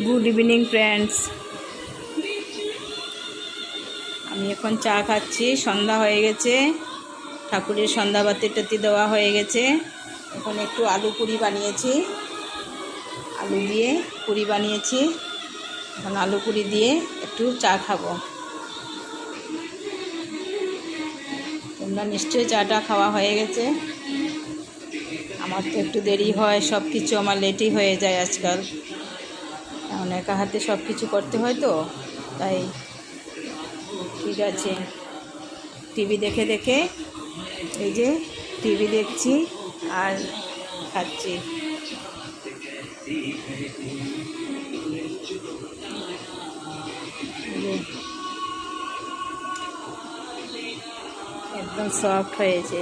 Good evening friends. আমি এখন চা খাচ্ছি। সন্ধ্যা হয়ে গেছে, ঠাকুরের সন্ধ্যাবাতি টাতি দেওয়া হয়ে গেছে। এখন একটু আলু পুরি বানিয়েছি, আলু দিয়ে পুরি বানিয়েছি। এখন আলু পুরি দিয়ে একটু চা খাবো। তোমরা নিশ্চয়ই চাটা খাওয়া হয়ে গেছে। আমার তো একটু দেরি হয়, সব কিছু আমার লেটই হয়ে যায় আজকাল। এখন একা হাতে সব কিছু করতে হয় তো, তাই ঠিক আছে। টিভি দেখে দেখে এই যে টিভি দেখছি আর খাচ্ছি। একদম সফট হয়েছে।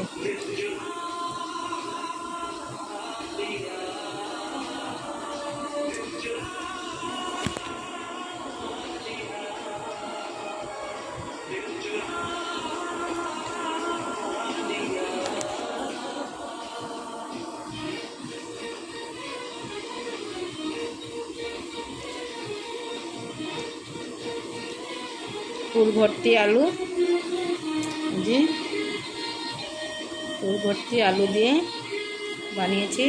পুর ভর্তি আলু, জি পুর ভর্তি আলু দিয়ে বানিয়েছি।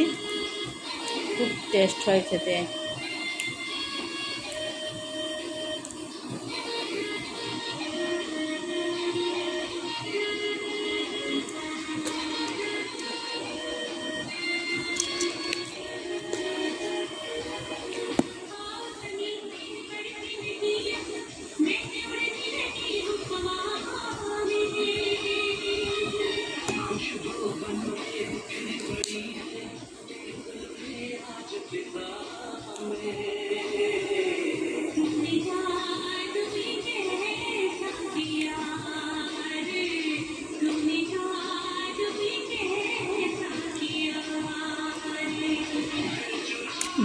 খুব টেস্ট হয় খেতে।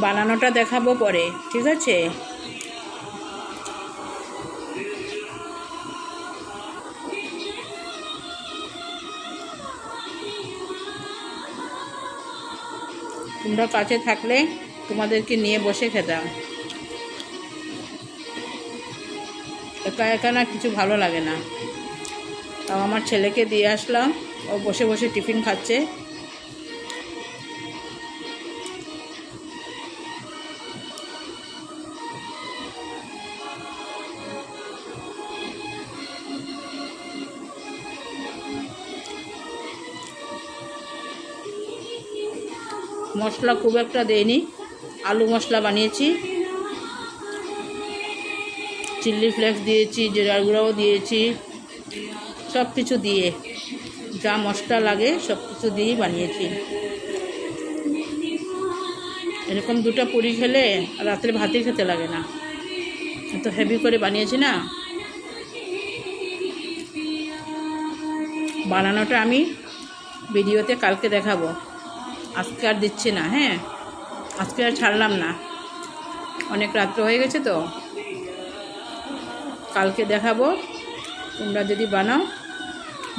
বানানোটা দেখাবো পরে, ঠিক আছে? তোমরা কাছে থাকলে তোমাদেরকে নিয়ে বসে খেতাম। একা একা না কিছু ভালো লাগে না। তাও আমার ছেলেকে দিয়ে আসলাম, ও বসে বসে টিফিন খাচ্ছে। মশলা খুব একটা দেইনি, আলু মশলা বানিয়েছি। চিলি ফ্লেক্স দিয়েছি, জিরার গুঁড়াও দিয়েছি, সব কিছু দিয়ে যা মশলা লাগে সব কিছু দিয়েই বানিয়েছি। এরকম দুটো পুরি খেলে রাত্রে ভাতই খেতে লাগে না, এত হেভি করে বানিয়েছি না। বানানোটা আমি ভিডিওতে কালকে দেখাবো, আজকে আর দিচ্ছি না। হ্যাঁ, আজকে আর ছাড়লাম না, অনেক রাত্র হয়ে গেছে তো। কালকে দেখাবো, তোমরা যদি বানাও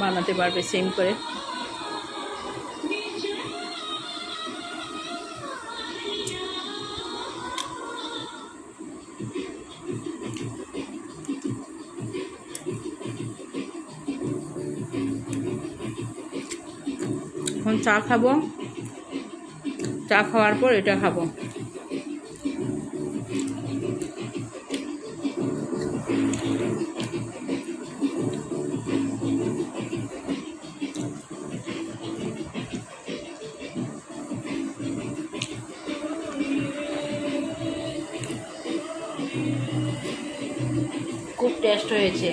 বানাতে পারবে সেম করে। এখন চা খাবো, চা খাওয়ার পর এটা খাবো। খুব টেস্ট হয়েছে।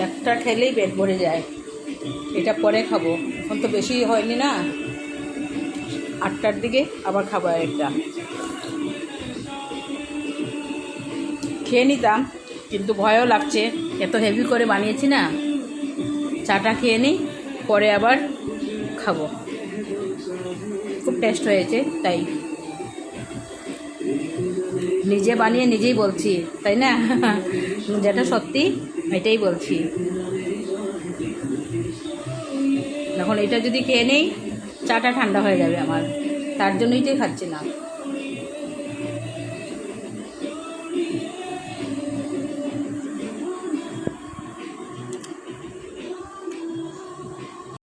একটা খেলেই পেট ভরে যায়। এটা পরে খাবো, এখন তো বেশি হয়নি না, 8টার দিকে আবার খাবো একটা। খেয়ে নিতাম, কিন্তু ভয়ও লাগছে, এত হেভি করে বানিয়েছি না। চাটা খেয়ে নিই, পরে আবার খাবো। খুব টেস্ট হয়েছে তাই। নিজে বানিয়ে নিজেই বলছি, তাই না? যেটা সত্যি এটাই বলছি। এখন এটা যদি খেয়ে নেই চাটা ঠান্ডা হয়ে যাবে আমার, তার জন্যই তো খাচ্ছি না।